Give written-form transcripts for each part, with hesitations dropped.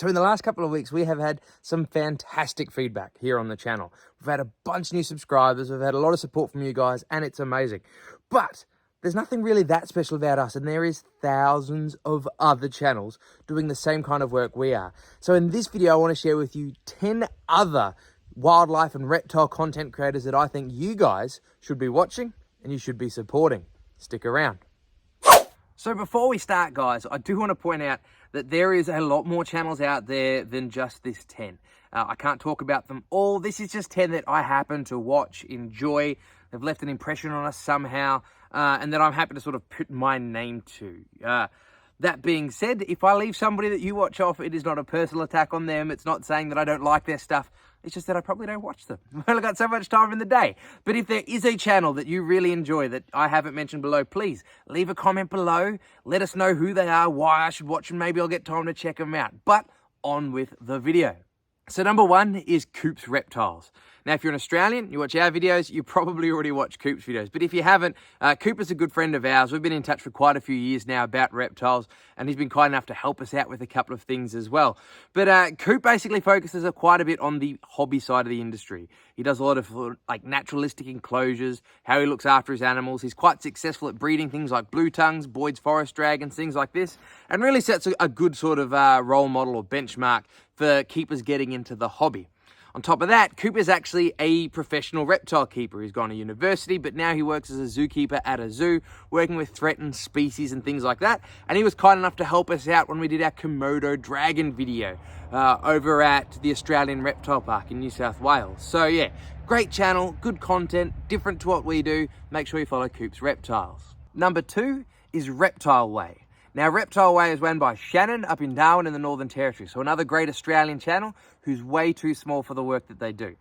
So in the last couple of weeks, we have had some fantastic feedback here on the channel. We've had a bunch of new subscribers, we've had a lot of support from you guys, and it's amazing. But there's nothing really that special about us, and there is thousands of other channels doing the same kind of work we are. So in this video, I want to share with you 10 other wildlife and reptile content creators that I think you guys should be watching and you should be supporting. Stick around. So before we start, guys, I do want to point out that there is a lot more channels out there than just this 10. I can't talk about them all. This is just 10 that I happen to watch, enjoy. They've left an impression on us somehow, and that I'm happy to sort of put my name to. That being said, if I leave somebody that you watch off, it is not a personal attack on them. It's not saying that I don't like their stuff. It's just that I probably don't watch them. I've only got so much time in the day. But if there is a channel that you really enjoy that I haven't mentioned below, please leave a comment below. Let us know who they are, why I should watch them. Maybe I'll get time to check them out. But on with the video. So number one is Coops Reptiles. Now, if you're an Australian, you watch our videos, you probably already watch Coops videos. But if you haven't, Coop is a good friend of ours. We've been in touch for quite a few years now about reptiles, and he's been kind enough to help us out with a couple of things as well. But Coop basically focuses quite a bit on the hobby side of the industry. He does a lot of like naturalistic enclosures, how he looks after his animals. He's quite successful at breeding things like blue tongues, Boyd's forest dragons, things like this, and really sets a good sort of role model or benchmark for keepers getting into the hobby. On top of that, Coop is actually a professional reptile keeper. He's gone to university, but now he works as a zookeeper at a zoo, working with threatened species and things like that. And he was kind enough to help us out when we did our Komodo dragon video over at the Australian Reptile Park in New South Wales. So yeah, great channel, good content, different to what we do. Make sure you follow Coops Reptiles. Number two is Reptile Way. Now, Reptile Way is run by Shannon up in Darwin in the Northern Territory. So another great Australian channel who's way too small for the work that they do.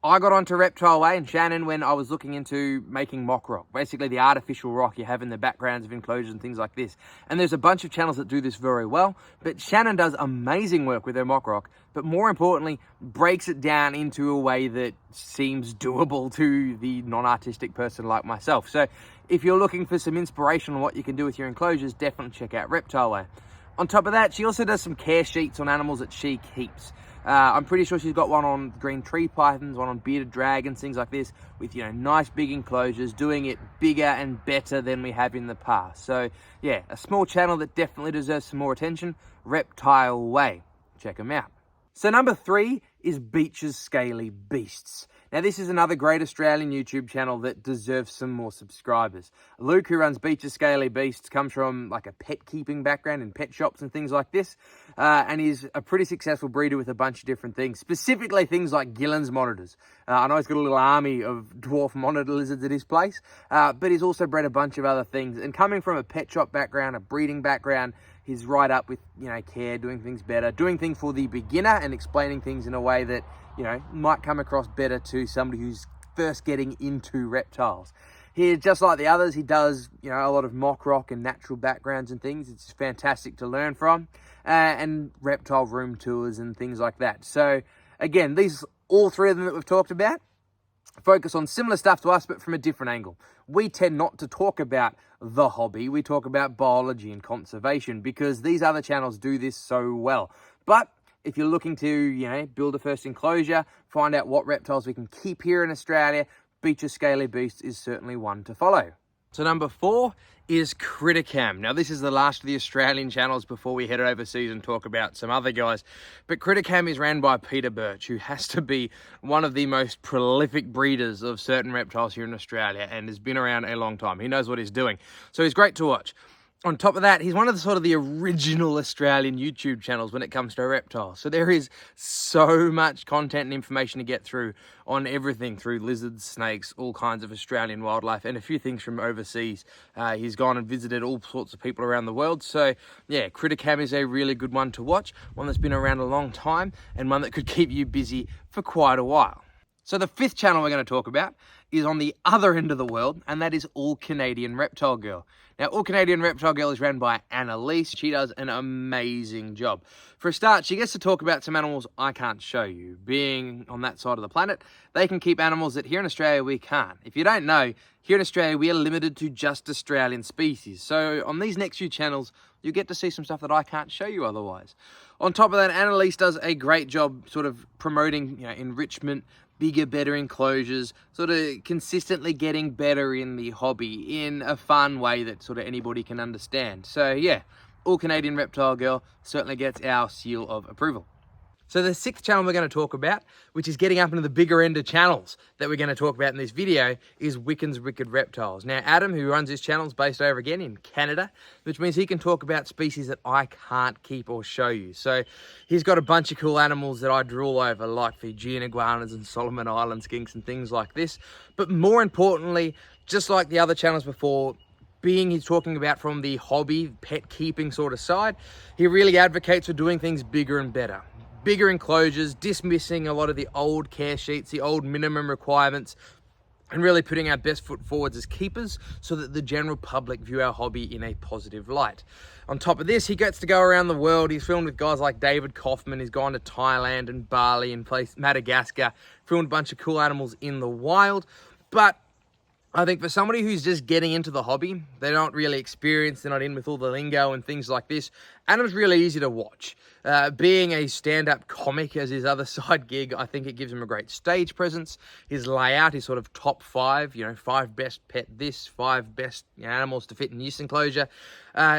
I got onto Reptile Way and Shannon when I was looking into making mock rock, basically the artificial rock you have in the backgrounds of enclosures and things like this. And there's a bunch of channels that do this very well, but Shannon does amazing work with her mock rock, but more importantly, breaks it down into a way that seems doable to the non-artistic person like myself. So if you're looking for some inspiration on what you can do with your enclosures, definitely check out Reptile Way. On top of that, she also does some care sheets on animals that she keeps. I'm pretty sure she's got one on green tree pythons, one on bearded dragons, things like this, with, you know, nice big enclosures, doing it bigger and better than we have in the past. So yeah, a small channel that definitely deserves some more attention, Reptile Way. Check them out. So number three is Beach's Scaly Beasts. Now, this is another great Australian YouTube channel that deserves some more subscribers. Luke, who runs Beach's Scaly Beasts, comes from like a pet keeping background in pet shops and things like this. And he's a pretty successful breeder with a bunch of different things, specifically things like Gillen's monitors. I know he's got a little army of dwarf monitor lizards at his place, but he's also bred a bunch of other things. And coming from a pet shop background, a breeding background, he's right up with, you know, care, doing things better, doing things for the beginner and explaining things in a way that, you know, might come across better to somebody who's first getting into reptiles. He, just like the others, he does, you know, a lot of mock rock and natural backgrounds and things. It's fantastic to learn from, and reptile room tours and things like that. So again, these, all three of them that we've talked about, focus on similar stuff to us, but from a different angle. We tend not to talk about the hobby. We talk about biology and conservation because these other channels do this so well. But if you're looking to, you know, build a first enclosure, find out what reptiles we can keep here in Australia, Beach's Scaly Beasts is certainly one to follow. So number four is Criticam. Now, this is the last of the Australian channels before we head overseas and talk about some other guys. But Criticam is ran by Peter Birch, who has to be one of the most prolific breeders of certain reptiles here in Australia and has been around a long time. He knows what he's doing. So he's great to watch. On top of that, he's one of the sort of the original Australian YouTube channels when it comes to reptiles. So there is so much content and information to get through on everything, through lizards, snakes, all kinds of Australian wildlife, and a few things from overseas. He's gone and visited all sorts of people around the world. So yeah, Criticam is a really good one to watch, one that's been around a long time, and one that could keep you busy for quite a while. So the fifth channel we're going to talk about is on the other end of the world, and that is All Canadian Reptile Girl. Now, All Canadian Reptile Girl is run by Annalise. She does an amazing job. For a start, she gets to talk about some animals I can't show you. Being on that side of the planet, they can keep animals that here in Australia we can't. If you don't know, here in Australia we are limited to just Australian species. So on these next few channels, you get to see some stuff that I can't show you otherwise. On top of that, Annalise does a great job sort of promoting, enrichment, bigger, better enclosures, sort of consistently getting better in the hobby in a fun way that sort of anybody can understand. So yeah, All Canadian Reptile Girl certainly gets our seal of approval. So the sixth channel we're going to talk about, which is getting up into the bigger end of channels that we're going to talk about in this video, is Wiccan's Wicked Reptiles. Now, Adam, who runs his channel, is based over again in Canada, which means he can talk about species that I can't keep or show you. So he's got a bunch of cool animals that I drool over, like Fijian iguanas and Solomon Island skinks and things like this. But more importantly, just like the other channels before, he's talking about from the hobby, pet keeping sort of side, he really advocates for doing things bigger and better. Bigger enclosures, dismissing a lot of the old care sheets, the old minimum requirements, and really putting our best foot forwards as keepers so that the general public view our hobby in a positive light. On top of this, he gets to go around the world. He's filmed with guys like David Kaufman. He's gone to Thailand and Bali and Madagascar, filmed a bunch of cool animals in the wild. But I think for somebody who's just getting into the hobby, they're not really experienced, they're not in with all the lingo and things like this, Adam's really easy to watch. Being a stand-up comic as his other side gig, I think it gives him a great stage presence. His layout is sort of top 5, 5 best pet this, 5 best animals to fit in this enclosure.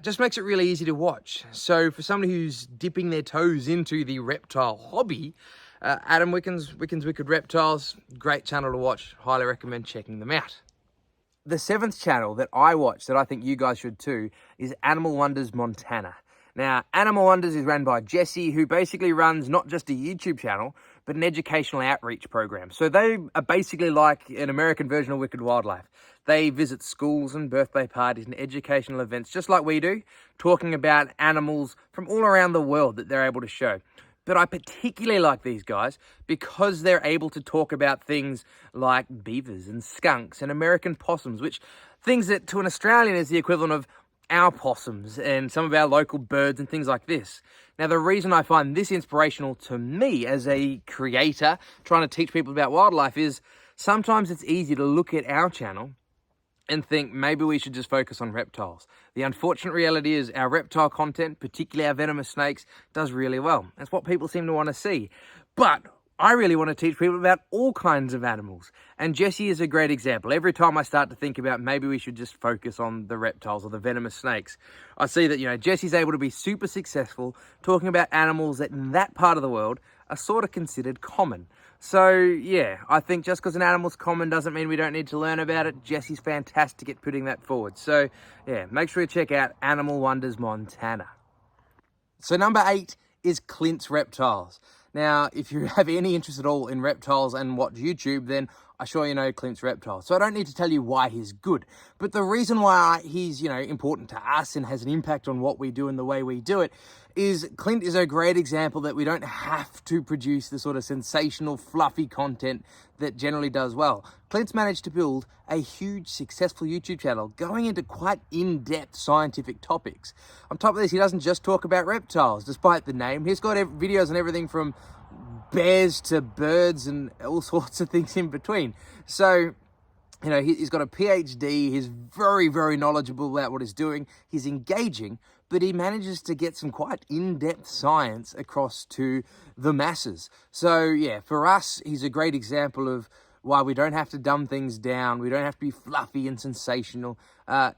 Just makes it really easy to watch. So for somebody who's dipping their toes into the reptile hobby, Adam Wiccan's Wicked Reptiles, great channel to watch. Highly recommend checking them out. The 7th channel that I watch, that I think you guys should too, is Animal Wonders Montana. Now, Animal Wonders is run by Jesse, who basically runs not just a YouTube channel, but an educational outreach program. So they are basically like an American version of Wicked Wildlife. They visit schools and birthday parties and educational events, just like we do, talking about animals from all around the world that they're able to show. But I particularly like these guys because they're able to talk about things like beavers and skunks and American possums, which things that to an Australian is the equivalent of our possums and some of our local birds and things like this. Now, the reason I find this inspirational to me as a creator trying to teach people about wildlife is sometimes it's easy to look at our channel and think maybe we should just focus on reptiles. The unfortunate reality is our reptile content, particularly our venomous snakes, does really well. That's what people seem to want to see. But I really want to teach people about all kinds of animals. And Jesse is a great example. Every time I start to think about maybe we should just focus on the reptiles or the venomous snakes, I see that, Jesse's able to be super successful talking about animals that in that part of the world are sort of considered common. So, yeah, I think just because an animal's common doesn't mean we don't need to learn about it. Jesse's fantastic at putting that forward. So, yeah, make sure you check out Animal Wonders Montana. So, number 8 is Clints Reptiles. Now, if you have any interest at all in reptiles and watch YouTube, then I sure you know Clints Reptiles. So I don't need to tell you why he's good. But the reason why he's, important to us and has an impact on what we do and the way we do it is Clint is a great example that we don't have to produce the sort of sensational, fluffy content that generally does well. Clint's managed to build a huge, successful YouTube channel going into quite in-depth scientific topics. On top of this, he doesn't just talk about reptiles, despite the name. He's got videos on everything from bears to birds and all sorts of things in between. So, he's got a PhD, he's very, very knowledgeable about what he's doing, he's engaging, but he manages to get some quite in-depth science across to the masses. So, yeah, for us, he's a great example of why we don't have to dumb things down, we don't have to be fluffy and sensational.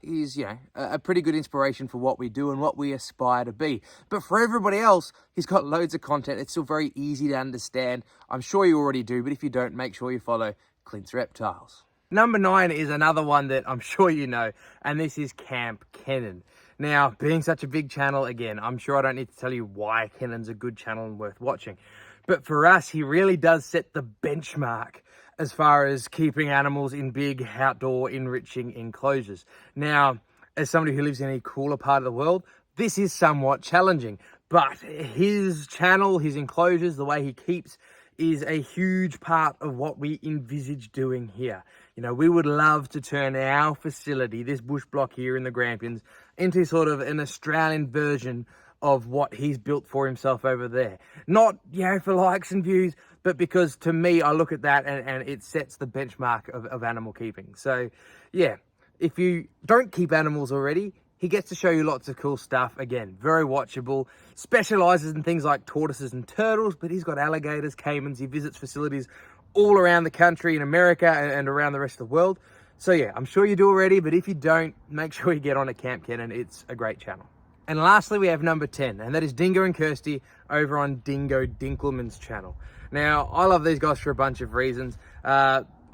He's, a pretty good inspiration for what we do and what we aspire to be. But for everybody else, he's got loads of content. It's still very easy to understand. I'm sure you already do, but if you don't, make sure you follow Clints Reptiles. Number 9 is another one that I'm sure you know, and this is Camp Canon. Now, being such a big channel, again, I'm sure I don't need to tell you why Canon's a good channel and worth watching. But for us, he really does set the benchmark as far as keeping animals in big, outdoor, enriching enclosures. Now, as somebody who lives in a cooler part of the world, this is somewhat challenging. But his channel, his enclosures, the way he keeps is a huge part of what we envisage doing here. We would love to turn our facility, this bush block here in the Grampians, into sort of an Australian version of what he's built for himself over there. Not, for likes and views, but because to me, I look at that and it sets the benchmark of animal keeping. So, yeah, if you don't keep animals already, he gets to show you lots of cool stuff. Again, very watchable, specializes in things like tortoises and turtles, but he's got alligators, caimans. He visits facilities all around the country in America and around the rest of the world. So yeah, I'm sure you do already, but if you don't, make sure you get on at Camp Canon. It's a great channel. And lastly, we have number 10, and that is Dingo and Kirsty over on Dingo Dinkleman's channel. Now, I love these guys for a bunch of reasons.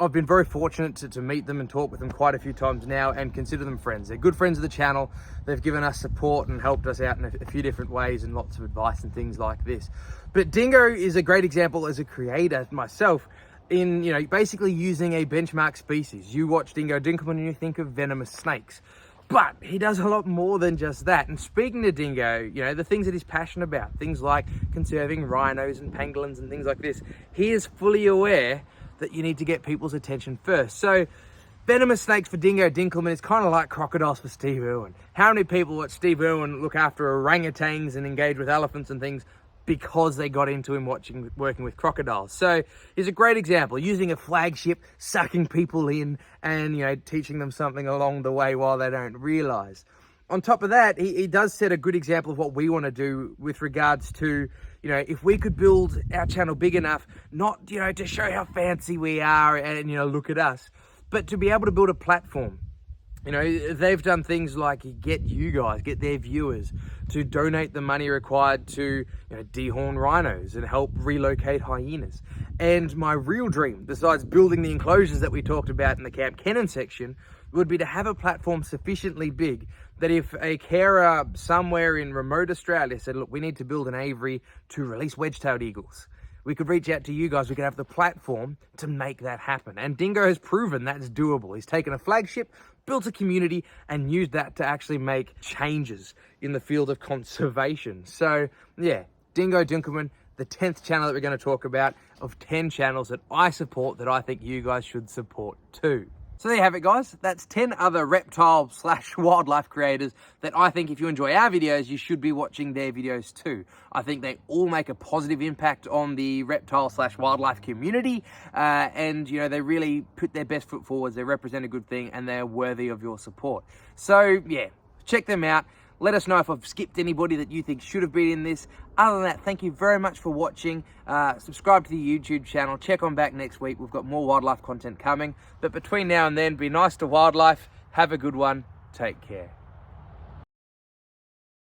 I've been very fortunate to meet them and talk with them quite a few times now and consider them friends. They're good friends of the channel. They've given us support and helped us out in a few different ways and lots of advice and things like this. But Dingo is a great example as a creator myself in, you know, basically using a benchmark species. You watch Dingo Dinkleman and you think of venomous snakes. But he does a lot more than just that. And speaking to Dingo, you know, the things that he's passionate about, things like conserving rhinos and pangolins and things like this, he is fully aware that you need to get people's attention first. So venomous snakes for Dingo Dinkleman is kind of like crocodiles for Steve Irwin. How many people watch Steve Irwin look after orangutans and engage with elephants and things because they got into him working with crocodiles? So he's a great example, using a flagship, sucking people in and, you know, teaching them something along the way while they don't realize. On top of that, he does set a good example of what we want to do with regards to, you know, if we could build our channel big enough, not, you know, to show how fancy we are and, you know, look at us, but to be able to build a platform. You know, they've done things like get their viewers to donate the money required to, you know, dehorn rhinos and help relocate hyenas. And my real dream, besides building the enclosures that we talked about in the Camp Canon section, would be to have a platform sufficiently big that if a carer somewhere in remote Australia said, look, we need to build an aviary to release wedge-tailed eagles, we could reach out to you guys. We could have the platform to make that happen. And Dingo has proven that's doable. He's taken a flagship, built a community, and used that to actually make changes in the field of conservation. So yeah, Dingo Dinkleman, the 10th channel that we're going to talk about of 10 channels that I support that I think you guys should support too. So there you have it, guys. That's 10 other reptile/wildlife creators that I think if you enjoy our videos, you should be watching their videos too. I think they all make a positive impact on the reptile/wildlife community. And, you know, they really put their best foot forward. They represent a good thing and they're worthy of your support. So yeah, check them out. Let us know if I've skipped anybody that you think should have been in this. Other than that, thank you very much for watching. Subscribe to the YouTube channel. Check on back next week. We've got more wildlife content coming. But between now and then, be nice to wildlife. Have a good one. Take care.